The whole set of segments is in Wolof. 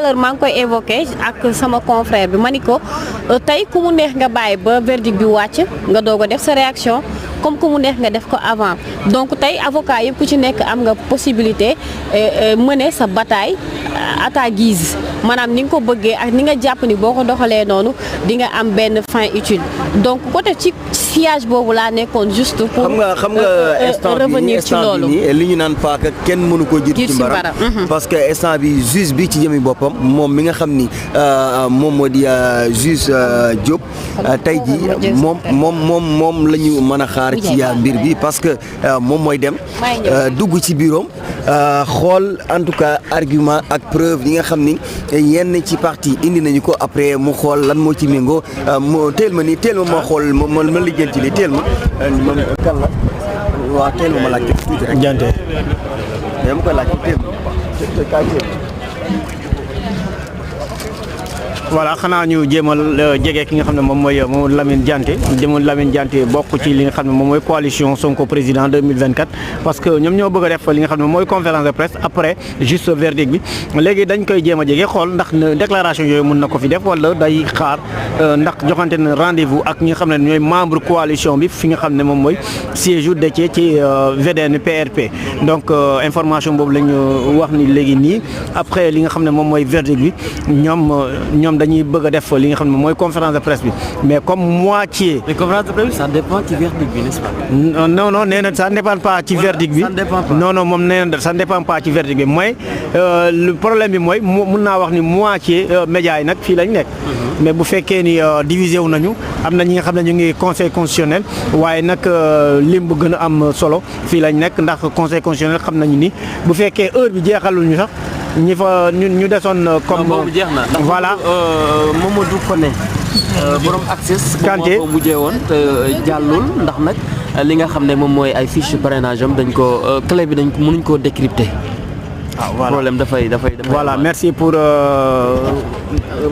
l'heure maa ngi koy évoqué ak sama confrère bi ma ni ko tey ku mu neex nga bàyyi ba verdict bi wàcc nga doog a def sa réaction comme ku mu neex nga def ko avant donc tey avocat yëpp ku ci nekk am nga possibilité mener sa bataille à ta guise maanaam ni nga ko bëggee ak ni nga jàpp ni boo ko doxalee noonu di nga am benn fin utile donc côté ci siège boobu laa nekkoon juste pour xam nga revenir ci loolu li ñu naan paaka kenn mënu ko jiitu ci mbaram parce que instant bi juge bi ci jëmi boppam moom mi nga xam ni moom moo di juge Diop tey ji moom la ñu mën a xaar ci mbir bi parce que moom mooy dem dugg ci bureau xool en tout cas argument ak preuve yi nga xam ni yenn ci parti indi nañu ko après mu xool lan moo ci méngoo mu teel ma ma xool ma lijjanti li teel ma kan la waaw teel ma laaj tuuti rek jante dama koy laaj teel voilà xanaa ñu jéemal jege ki nga xam ne moom mooy Lamine Dianté bokk ci li nga xam ne moom mooy coalition Sonko président 2024 parce que ñoom ñoo bëgg a def li nga xam ne mooy conférence de presse après juste verdict bi léegi dañ koy jéem a jege xool ndax déclaration yooyu mën na ko fi def wala day xaar ndax joxante na rendez-vous ak ñi nga xam ne ñooy membre coalition bi fi nga xam ne moom mooy siège Déthié ci VDN PRP donc information boobu la ñu wax ni léegi nii après li nga xam ne moom mooy verdict bi ñoom dañuy bëgg a def li nga xam ne mooy conférence de presse bi mais comme moitié. mais conférence de presse bi ça dépend ci verdict bi n'est-ce pas. non nee na ça ne dépend pas ci verdict bi. non moom nee na ça ne dépend pas ci verdict bi mooy le problème bi mooy mun naa wax ni moitié médias yi nag fii lañ nekk. mais bu fekkee ni divisé wu nañu am na ñi nga xam ne ñu ngi conseil constitutionnel waaye nag lim bu gën a am solo fii lañ nekk ndax conseil constitutionnel xam nañu ni bu fekkee heure bi jeexaluñu sax. ñi fa ñu desoon comme boobu jeex na voilà Mamadou Koné borom accès Kanté moo mujjee woon te jàllul ndax nag li nga xam ne moom mooy ay fiche parrainage am dañ ko clé bi dañ ko mënuñ koo décrypter. voilà problème dafay voilà merci pour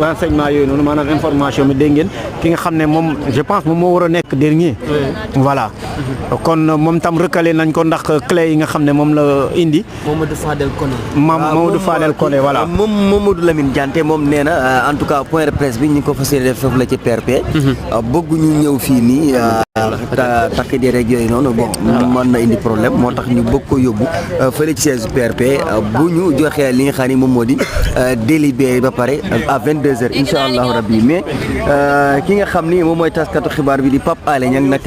renseignement yooyu noonu maanaam information bi dégg ngeen ki nga xam ne moom je pense moom moo war a nekk dernier. voilà kon moom tam recalé nañ ko ndax clé yi nga xam ne moom la indi. Mamadou Fadel Koné. Mamadou Fadel Koné voilà. moom Mamadou Lamine Dianté moom nee na en tout cas point de presse bi ñu ko fas yéene def foofu la ci PRP. bëgguñu ñëw fii nii. takk di rek yooyu noonu bon mën na indi problème moo tax ñu bëgg ko yóbbu fële ci siège PRP bu ñu joxee li nga xam ni moom moo di délibéré ba pare à 22h incha allahu rabbi mais ki nga xam ni moom mooy taskatu xibaar bi di Pape Alé Niang nag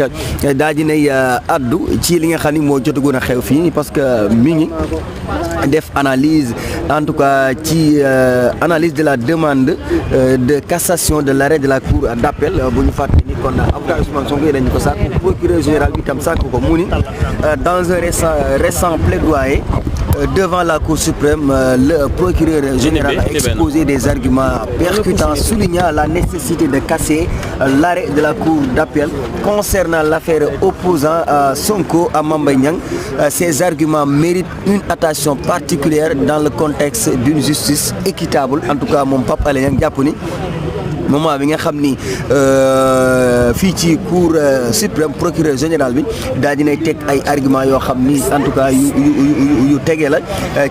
daa di nay addu ci li nga xam ni moo jotagoon a xew fii parce que mi ngi def analyse en tout cas ci analyse de la demande de cassation de l'arrêt de la cour d'appel bu ñu fàtte ni kon avocat Ousmane Sonko dañu ko sàkk procureur général bi tam sàkk ko mu ni dans un récent plaidoyer devant la Cour suprême, le procureur général a exposé des arguments percutants soulignant la nécessité de casser l'arrêt de la Cour d'appel concernant l'affaire opposant Sonko à Mame Mbaye Niang. Ces arguments méritent une attention particulière dans le contexte d'une justice équitable. En tout cas moom Pape Alé Niang jàpp ni moment bi nga xam ni fii ci cour suprême procureur général bi daal dinay teg ay arguments yoo xam ni en tout cas yu tege la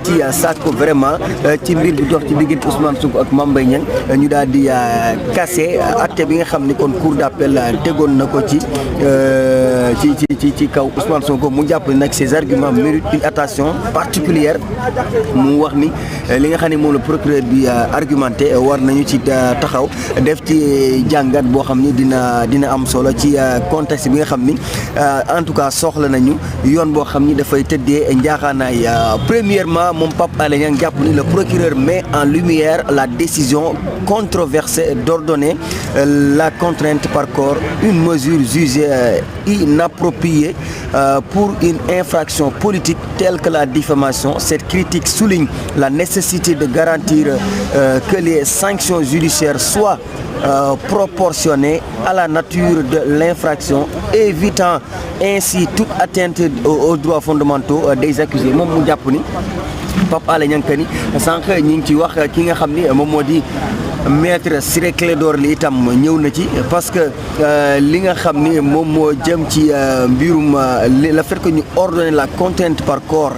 ci sàkku vraiment ci mbir bi dox ci diggante Ousmane Sonko ak Mame Mbaye Niang ñu daal di casser acte bi nga xam ni kon cour d'appel tegoon na ko ci kaw Ousmane Sonko mu jàpp ni nag ces arguments méritent une attention particulière mu wax ni li nga xam ni moom la procureur bi argumenté war nañu ci taxaw def ci jàngat boo xam ni dina am solo ci contexte bi nga xam ni en tout cas soxla nañu yoon boo xam ni dafay tëddee njaaxaanaay premièrement moom Pape Alé Niang jàpp ni le procureur met en lumière la décision controversée d'ordonner la contrainte par corps, une mesure jugée inappropriée pour une infraction politique telle que la diffamation. Cette critique souligne la nécessité de garantir que les sanctions judiciaires soient proportionnées à la nature de l'infraction, évitant ainsi toute atteinte aux droits fondamentaux des accusés. moom mu jàpp ni Pape Alé Niang ni sànq ñi ngi ci wax ki nga xam ni moom moo di maître Ciré Clédor Ly itam ñëw na ci parce que li nga xam ni moom moo jëm ci mbirum le fait que ñu ordonner la contrainte par corps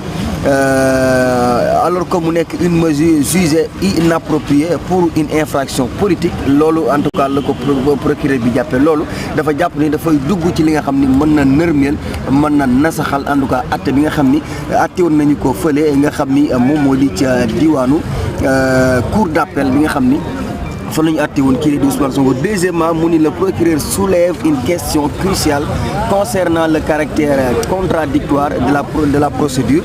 alors que mu nekk une mesure jugée inappropriée pour une infraction politique loolu en tout cas la ko procureur bi jàppee loolu dafa jàpp ni dafay dugg ci li nga xam ni mën na nërmeel mën na nasaxal en tout cas atte bi nga xam ni atte woon nañu ko fële nga xam ni moom moo di ca diwaanu cour d'appel bi nga xam ni fa la ñu àtte woon kii di Ousmane Sonko. Deuxièmement mu ni le procureur soulève une question cruciale concernant le caractère contradictoire de la procédure.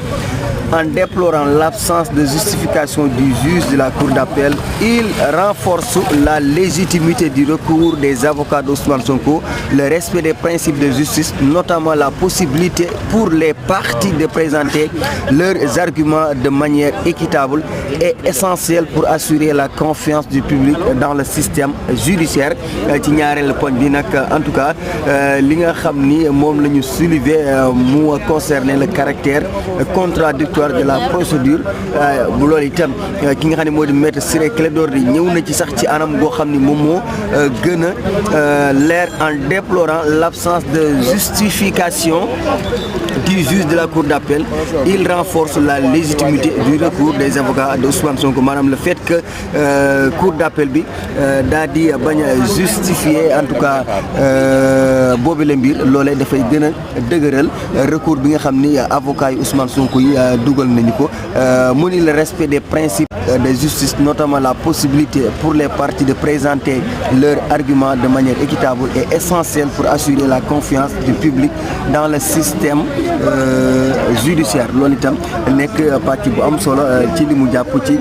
En déplorant l'absence de justification du juge de la cour d'appel, il renforce la légitimité du recours des avocats d'Ousmane Sonko, le respect des principes de justice, notamment la possibilité pour les parties de présenter leurs arguments de manière équitable est essentielle pour assurer la confiance du public dans le système judiciaire. ci ñaareelu poñ bi nag en tout cas li nga xam ni moom la ñu soulever mu concerner le caractère contradictoire de la procédure bu loolu itam ki nga xam ne moo di maître Ciré Clédor Ly ñëw na ci sax ci anam goo xam ni moom moo gën a leer en déplorant l'absence de justification du juge de la cour d'appel. Il renforce la légitimité du recours des avocats de Ousmane Sonko maanaam le fait que cour d'appel bi daa di bañ a justifier en tout cas boobu la mbir loolee dafay gën a dëgëral recours bi nga xam ni avocats yi Ousmane Sonko yi dugal nañu ko mu ni le respect des principes de justice, notamment la possibilité pour les parties de présenter leurs arguments de manière équitable est essentielle pour assurer la confiance du public dans le système judiciaire. Loolu itam nekk partie bu am solo ci li mu jàpp ci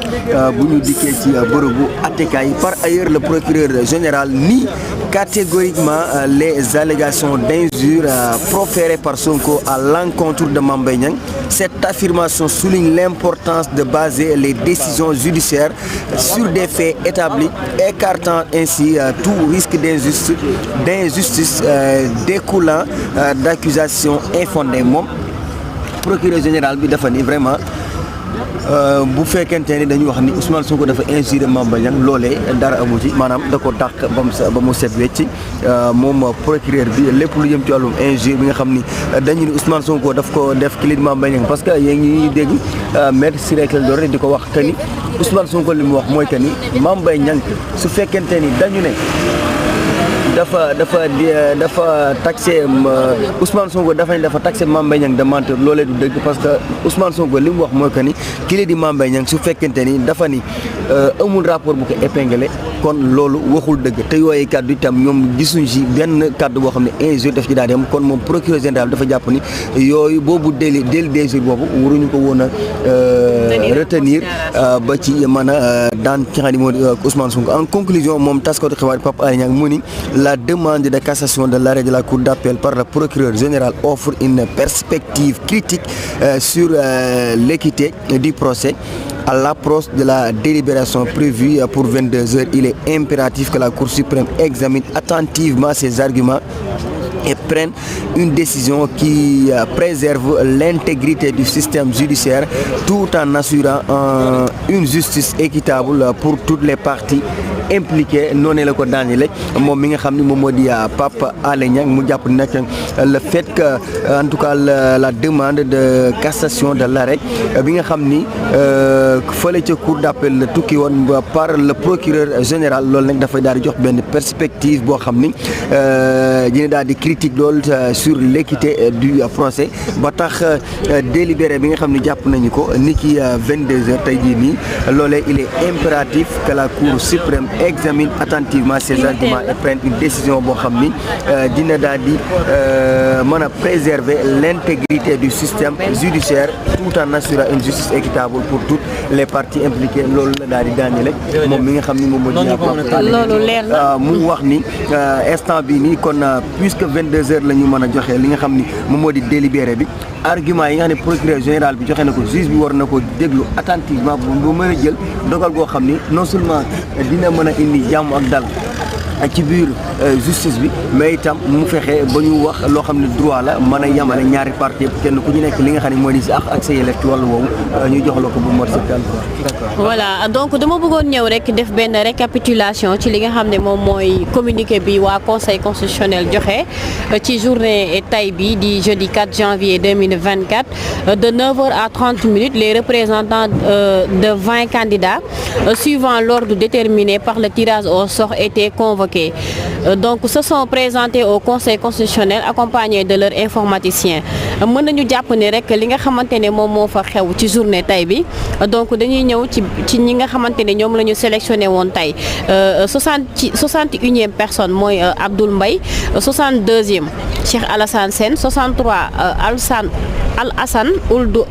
bu ñu dikkee ci bërëbu attekaay yi. Par ailleurs, le procureur général nie catégoriquement les allégations d'injure proférées par Sonko à l'encontre de Mame Mbaye Niang. Cette affirmation souligne l'importance de baser les décisions judiciaires sur des faits établis, écartant ainsi tout risque d'injustice découlant d'accusations infondées. Moom procureur général bi dafa ni vraiment bu fekkente ni dañu wax ni Ousmane Sonko dafa injurier Mame Mbaye Niang loolee dara amu ci maanaam da ko dàq ba mu set wecc moom procureur bi lépp lu jëm ci wàllum injure bi nga xam ni dañu ni Ousmane Sonko daf ko def kii di Mame Mbaye Niang parce que yéen ngi dégg maître Ciré Clédor Ly di ko wax que ni Ousmane Sonko li mu wax mooy que ni Mame Mbaye Niang su fekkente ni dañu ne dafa taxé Ousmane Sonko dafa taxé Mame Mbaye Niang de menteur loolee du dëgg parce que Ousmane Sonko li mu wax mooy que ni kii di Mame Mbaye Niang su fekkente ni dafa ni amul rapport bu ko épinglé kon loolu waxul dëgg te yooyu kàddu itam ñoom gisuñ ci benn kàddu boo xam ne injure daf ci daal di am kon moom procureur général dafa jàpp ni yooyu boobu délit d'injure boobu waruñu ko woon a retenir ba ci mën a daan ki nga xam ne moo di Ousmane Sonko. En conclusion moom taskatu xibaar Pape Alé Niang mu ni la demande de cassation de l'arrêt de la cour d'appel par le procureur général offre une perspective critique sur l'équité du procès. À l'approche de la délibération prévue pour 22 heures, il est impératif que la Cour suprême examine attentivement ces arguments et prenne une décision qui préserve l'intégrité du système judiciaire tout en assurant une justice équitable pour toutes les parties impliquées. Noonu la ko daanele moom mi nga xam ni moom moo di Pape Alé Niang mu jàpp nag le fait que en tout cas la demande de cassation de l'arrêt bi nga xam ni fële ca cour d'appel la tukki woon par le procureur général loolu nag dafay daal di jox benn perspective boo xam ni dina daal di critique loolu sur l'équité du procès ba tax délibéré bi nga xam ni jàpp nañu ko ni ki 22 heures tey jii nii loolee il est impératif que la Cour suprême examine attentivement ces arguments et prenne une décision boo xam ni dina daal di mën a préserver l'intégrité du système judiciaire tout en assurant une justice équitable pour toutes les parties impliquées. Loolu la daal di daanele moom mi nga xam ni moom moo di loolu leer na mu wax ni instant bi nii kon puisque 22 heures la ñu mën a joxe li nga xam ni moom moo di délibéré bi argument yi nga xam ne procureur général bi joxe na ko juge bi war na ko déglu attentivement bu mën a jël dogal goo xam ni non seulement dina mën a indi jàmm ak dal ci biir justice bi mais itam mu fexe ba ñu wax loo xam ne droit la mën a yamale ñaari parti yëpp kenn ku ñu nekk li nga xam ne mooy di si ak sa yelleef ci wàllu woowu ñu jox la ko bu mot sëkkal. voilà donc dama bëggoon ñëw rek def benn récapitulation ci li nga xam ne moom mooy communiqué bi waa conseil constitutionnel joxe ci journée tay bi di jeudi 4 janvier 2024 de 9h à 30 minutes les représentants de 20 candidats suivant l'ordre déterminé par le tirage au sort étaient convoqués. Donc se sont présentés au conseil constitutionnel accompagnés de leurs informaticiens. Mën nañu jàpp ne rek li nga xamante ne moom moo fa xew ci journée tay bi donc dañuy ñëw ci ñi nga xamante ne ñoom la ñu sélectionné woon tey 61e personne mooy Abdoul Mbaye 62e Cheikh Alassane Sène 63 Al Hassan Ould